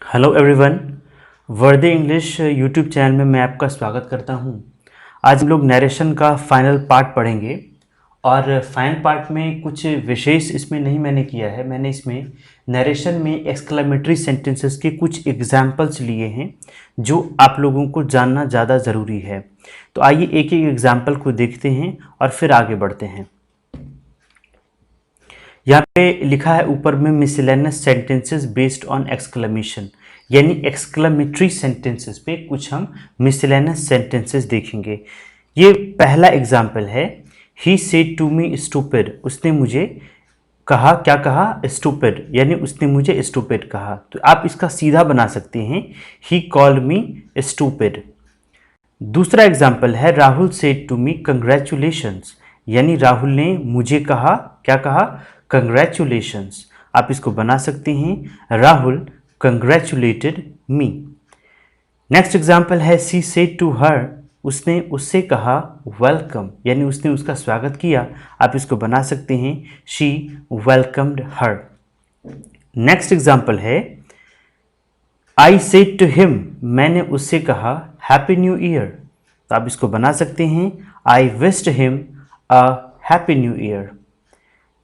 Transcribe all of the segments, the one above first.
Hello everyone, वर्दी English YouTube channel में मैं आपका स्वागत करता हूं। आज हम लोग नरेशन का फाइनल पार्ट पढ़ेंगे और फाइनल पार्ट में कुछ विशेष इसमें नहीं मैंने किया है। मैंने इसमें नरेशन में एक्सक्लेमेटरी सेंटेंसेस के कुछ एग्जाम्पल्स लिए हैं जो आप लोगों को जानना ज़्यादा ज़रूरी है। तो आइए एक एक एग्जाम्पल को देखते हैं और फिर आगे बढ़ते हैं। यहाँ पे लिखा है ऊपर में miscellaneous sentences based on exclamation, यानी एक्सक्लेमेटरी सेंटेंसेस पे कुछ हम मिसलेनियस सेंटेंसेस देखेंगे। ये पहला एग्जाम्पल है, he said to me stupid, उसने मुझे कहा, क्या कहा? स्टूपिड, यानी उसने मुझे स्टूपिड कहा। तो आप इसका सीधा बना सकते हैं, ही कॉल्ड मी स्टूपिड। दूसरा एग्जाम्पल है, Rahul said to me congratulations, यानी राहुल ने मुझे कहा, क्या कहा? कंग्रेचुलेशंस। आप इसको बना सकते हैं, राहुल कंग्रेचुलेटेड मी। नेक्स्ट एग्जाम्पल है, सी सेड टू हर, उसने उससे कहा वेलकम, यानी उसने उसका स्वागत किया। आप इसको बना सकते हैं, she welcomed her. Next example है, आई सेड टू हिम, मैंने उससे कहा हैप्पी न्यू ईयर। तो आप इसको बना सकते हैं, I wished him a happy new year.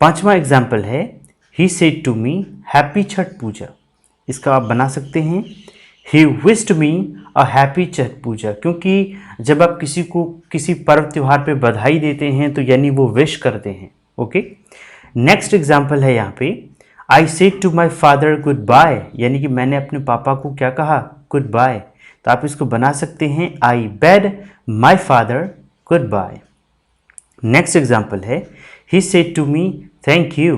पांचवा एग्जाम्पल है, he said to me happy Chhath Puja. इसका आप बना सकते हैं, he wished me a happy Chhath Puja, क्योंकि जब आप किसी को किसी पर्व त्योहार पे बधाई देते हैं तो यानी वो विश करते हैं। ओके। नेक्स्ट एग्जाम्पल है यहाँ पे, I said to my father good bye, यानी कि मैंने अपने पापा को क्या कहा? Good bye. तो आप इसको बना सकते हैं, I bade my father good bye. Next example है, he said to me thank you.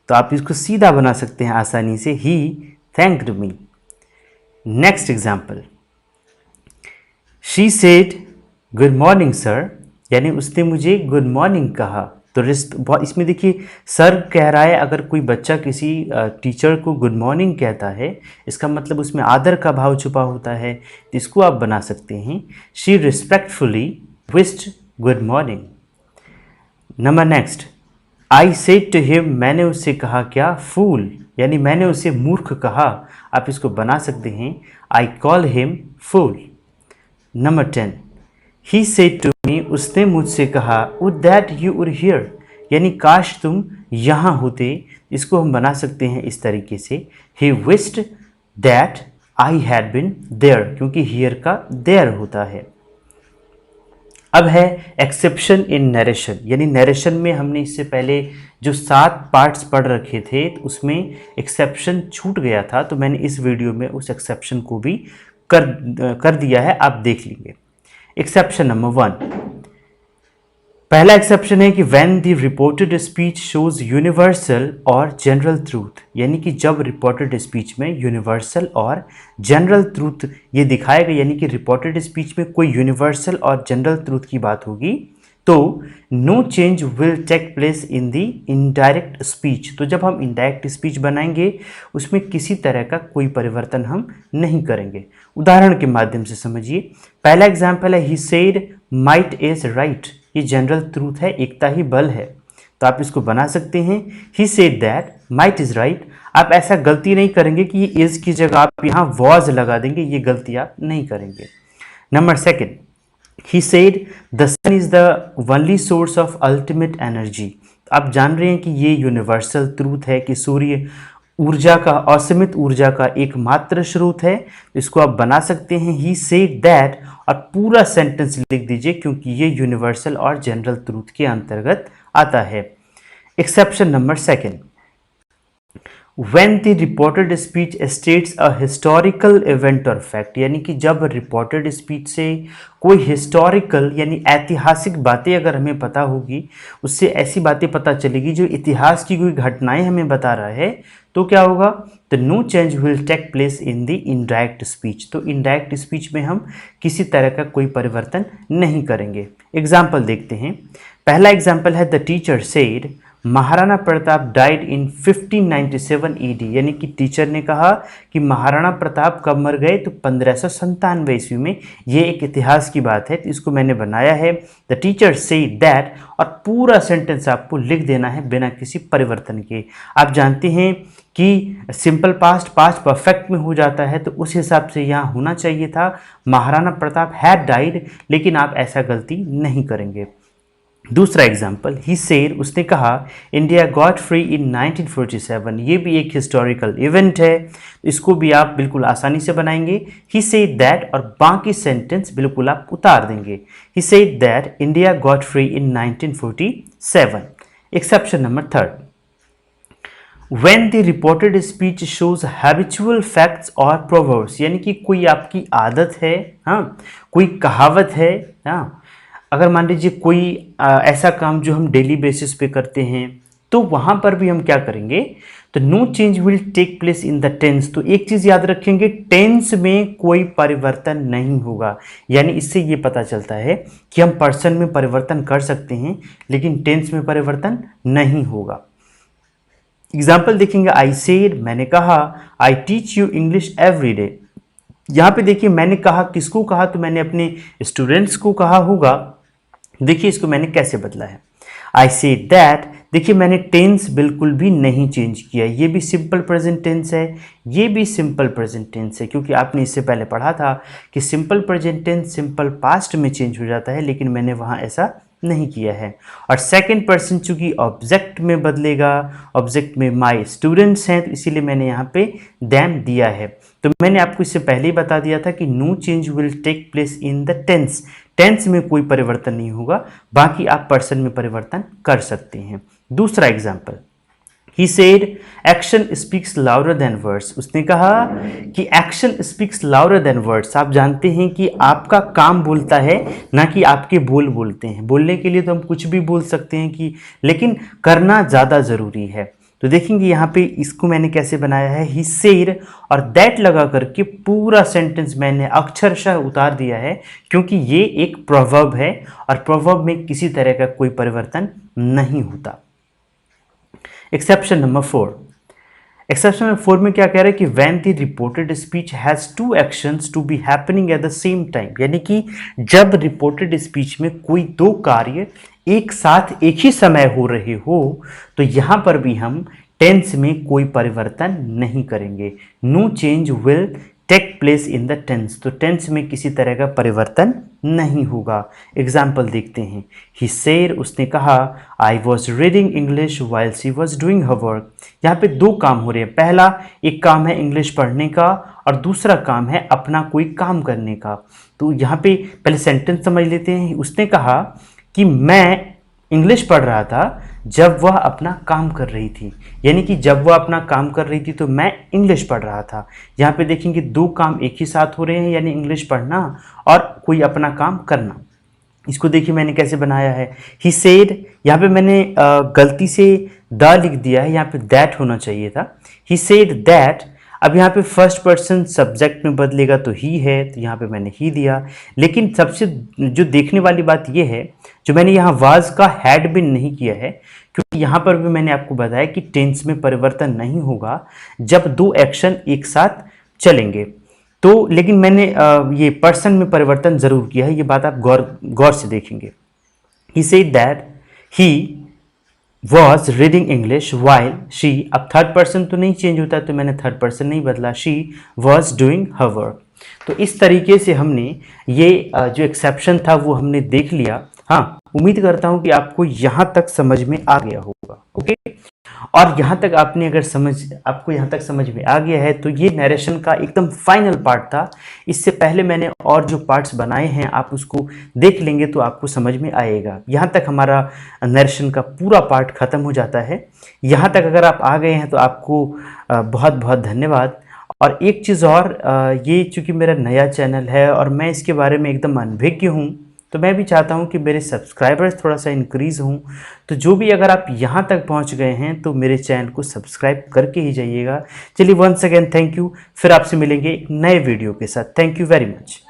तो आप इसको सीधा बना सकते हैं आसानी से, he thanked me. Next example, she said good morning sir, यानी उसने मुझे गुड मॉर्निंग कहा। तो इसमें देखिए, सर कह रहा है, अगर कोई बच्चा किसी टीचर को गुड मॉर्निंग कहता है, इसका मतलब उसमें आदर का भाव छुपा होता है। तो इसको आप बना सकते हैं, she respectfully wished good morning. Number next, I said to him, मैंने उससे कहा क्या? फूल, यानी मैंने उसे मूर्ख कहा। आप इसको बना सकते हैं, I call him fool. Number 10, he said to me, उसने मुझसे कहा would that you were here, यानी काश तुम यहाँ होते। इसको हम बना सकते हैं इस तरीके से, he wished that I had been there, क्योंकि हियर का देयर होता है। अब है एक्सेप्शन इन नरेशन, यानी नरेशन में हमने इससे पहले जो 7 पार्ट्स पढ़ रखे थे तो उसमें एक्सेप्शन छूट गया था, तो मैंने इस वीडियो में उस एक्सेप्शन को भी कर दिया है, आप देख लेंगे। एक्सेप्शन नंबर 1, पहला एक्सेप्शन है कि when the reported speech shows universal और जनरल ट्रूथ, यानी कि जब रिपोर्टेड स्पीच में यूनिवर्सल और जनरल ट्रूथ ये दिखाएगा, यानी कि रिपोर्टेड स्पीच में कोई यूनिवर्सल और जनरल ट्रूथ की बात होगी, तो no change will take place in the indirect speech. तो जब हम इनडायरेक्ट स्पीच बनाएंगे उसमें किसी तरह का कोई परिवर्तन हम नहीं करेंगे। उदाहरण के माध्यम से समझिए, पहला एग्जाम्पल है, he said might is right, ये जनरल ट्रूथ है, एकता ही बल है। तो आप इसको बना सकते हैं, he said that might is right. आप ऐसा गलती नहीं करेंगे कि ये इज की जगह आप यहाँ वॉज लगा देंगे, ये गलती आप नहीं करेंगे। Number 2, he said the sun is the only source of ultimate energy. आप जान रहे हैं कि ये यूनिवर्सल ट्रूथ है कि सूर्य ऊर्जा का, असीमित ऊर्जा का एकमात्र स्रोत है। इसको आप बना सकते हैं, ही सेड दैट, और पूरा सेंटेंस लिख दीजिए, क्योंकि ये यूनिवर्सल और जनरल ट्रूथ के अंतर्गत आता है। Exception number 2, when the reported speech states a historical event or fact, यानी कि जब रिपोर्टेड स्पीच से कोई हिस्टोरिकल यानी ऐतिहासिक बातें अगर हमें पता होगी, उससे ऐसी बातें पता चलेगी जो इतिहास की कोई घटनाएं हमें बता रहा है, तो क्या होगा? तो no change will take place in the indirect speech. तो इनडायरेक्ट स्पीच में हम किसी तरह का कोई परिवर्तन नहीं करेंगे। एग्जाम्पल देखते हैं। पहला एग्जाम्पल है, the teacher said Maharana Pratap died in 1597 ED, यानी कि टीचर ने कहा कि महाराणा प्रताप कब मर गए, तो 1597 ईस्वी में। ये एक इतिहास की बात है, तो इसको मैंने बनाया है द टीचर से दैट, और पूरा सेंटेंस आपको लिख देना है बिना किसी परिवर्तन के। आप जानते हैं कि सिंपल पास्ट पास्ट परफेक्ट में हो जाता है, तो उस हिसाब से यहाँ होना चाहिए था महाराणा प्रताप हैड डाइड, लेकिन आप ऐसा गलती नहीं करेंगे। दूसरा एग्जाम्पल, ही सेड, उसने कहा इंडिया गॉट फ्री इन 1947, ये भी एक हिस्टोरिकल इवेंट है, इसको भी आप बिल्कुल आसानी से बनाएंगे। ही सेड दैट, और बाकी सेंटेंस बिल्कुल आप उतार देंगे। He said that India got free in 1947। Exception number 3, When the reported speech shows habitual facts or proverbs, यानी कि कोई आपकी आदत है, हाँ, कोई कहावत है, हाँ, अगर मान लीजिए कोई ऐसा काम जो हम डेली बेसिस पे करते हैं, तो वहाँ पर भी हम क्या करेंगे, तो no change will take place in the tense. तो एक चीज़ याद रखेंगे, टेंस में कोई परिवर्तन नहीं होगा, यानी इससे ये पता चलता है कि हम पर्सन में परिवर्तन कर सकते हैं, लेकिन टेंस में परिवर्तन नहीं होगा। एग्जाम्पल देखेंगे, आई सेड, मैंने कहा, I teach you English every day. यहाँ पे देखिए मैंने कहा, किसको कहा, तो मैंने अपने स्टूडेंट्स को कहा होगा। देखिए इसको मैंने कैसे बदला है, आई सेड दैट। देखिए मैंने टेंस बिल्कुल भी नहीं चेंज किया, ये भी सिंपल प्रेजेंट टेंस है, ये भी सिंपल प्रेजेंट टेंस है, क्योंकि आपने इससे पहले पढ़ा था कि simple present tense simple past में चेंज हो जाता है, लेकिन मैंने वहाँ ऐसा नहीं किया है। और सेकंड पर्सन चूंकि ऑब्जेक्ट में बदलेगा, ऑब्जेक्ट में माय स्टूडेंट्स हैं, तो इसीलिए मैंने यहाँ पे देम दिया है। तो मैंने आपको इससे पहले ही बता दिया था कि no change will take place in the tense, tense में कोई परिवर्तन नहीं होगा, बाकी आप पर्सन में परिवर्तन कर सकते हैं। दूसरा example, he said action speaks louder than words, उसने कहा कि action speaks louder than words. आप जानते हैं कि आपका काम बोलता है, ना कि आपके बोल बोलते हैं। बोलने के लिए तो हम कुछ भी बोल सकते हैं कि, लेकिन करना ज़्यादा ज़रूरी है। तो देखेंगे यहाँ पे इसको मैंने कैसे बनाया है, ही सेड और दैट लगा करके पूरा सेंटेंस मैंने अक्षरशः उतार दिया है, क्योंकि ये एक प्रोवर्ब है और प्रोवर्ब में किसी तरह का कोई परिवर्तन नहीं होता। एक्सेप्शन नंबर 4, एक्सेप्शन नंबर 4 में क्या कह रहा है कि when the reported speech has two actions to be happening at the same time, यानी कि जब रिपोर्टेड स्पीच में कोई दो कार्य एक साथ एक ही समय हो रहे हो, तो यहाँ पर भी हम टेंस में कोई परिवर्तन नहीं करेंगे। No change will take place in the tense, तो टेंस में किसी तरह का परिवर्तन नहीं होगा। एग्जाम्पल देखते हैं, ही सेड, उसने कहा, I was reading English while she was doing her work. यहाँ पे दो काम हो रहे हैं, पहला एक काम है इंग्लिश पढ़ने का और दूसरा काम है अपना कोई काम करने का। तो यहाँ पे पहले सेंटेंस समझ लेते हैं। उसने कहा कि मैं इंग्लिश पढ़ रहा था जब वह अपना काम कर रही थी, यानी कि जब वह अपना काम कर रही थी तो मैं इंग्लिश पढ़ रहा था। यहाँ पे देखेंगे दो काम एक ही साथ हो रहे हैं, यानी इंग्लिश पढ़ना और कोई अपना काम करना। इसको देखिए मैंने कैसे बनाया है, ही सेड, यहाँ पे मैंने गलती से द लिख दिया है, यहाँ पे दैट होना चाहिए था। ही सेड दैट, अब यहाँ पे फर्स्ट पर्सन सब्जेक्ट में बदलेगा तो ही है, तो यहाँ पे मैंने ही दिया। लेकिन सबसे जो देखने वाली बात ये है, जो मैंने यहाँ वाज का हैड बिन नहीं किया है, क्योंकि यहाँ पर भी मैंने आपको बताया कि टेंस में परिवर्तन नहीं होगा जब दो एक्शन एक साथ चलेंगे। तो लेकिन मैंने ये पर्सन में परिवर्तन ज़रूर किया है, ये बात आप गौर से देखेंगे। He said that he was reading English while she, अब थर्ड पर्सन तो नहीं चेंज होता, तो मैंने थर्ड पर्सन नहीं बदला, she was doing her work. तो इस तरीके से हमने ये जो एक्सेप्शन था वो हमने देख लिया। हाँ, उम्मीद करता हूँ कि आपको यहाँ तक समझ में आ गया होगा। ओके, और यहाँ तक आपको यहाँ तक समझ में आ गया है, तो ये नरेशन का एकदम फाइनल पार्ट था। इससे पहले मैंने और जो पार्ट्स बनाए हैं आप उसको देख लेंगे तो आपको समझ में आएगा। यहाँ तक हमारा नरेशन का पूरा पार्ट खत्म हो जाता है। यहाँ तक अगर आप आ गए हैं तो आपको बहुत बहुत धन्यवाद। और एक चीज़ और, ये चूँकि मेरा नया चैनल है और मैं इसके बारे में एकदम अनभिज्ञ हूँ, तो मैं भी चाहता हूं कि मेरे सब्सक्राइबर्स थोड़ा सा इंक्रीज़ हों। तो जो भी अगर आप यहां तक पहुंच गए हैं तो मेरे चैनल को सब्सक्राइब करके ही जाइएगा। चलिए वंस अगेन थैंक यू, फिर आपसे मिलेंगे एक नए वीडियो के साथ। Thank you very much.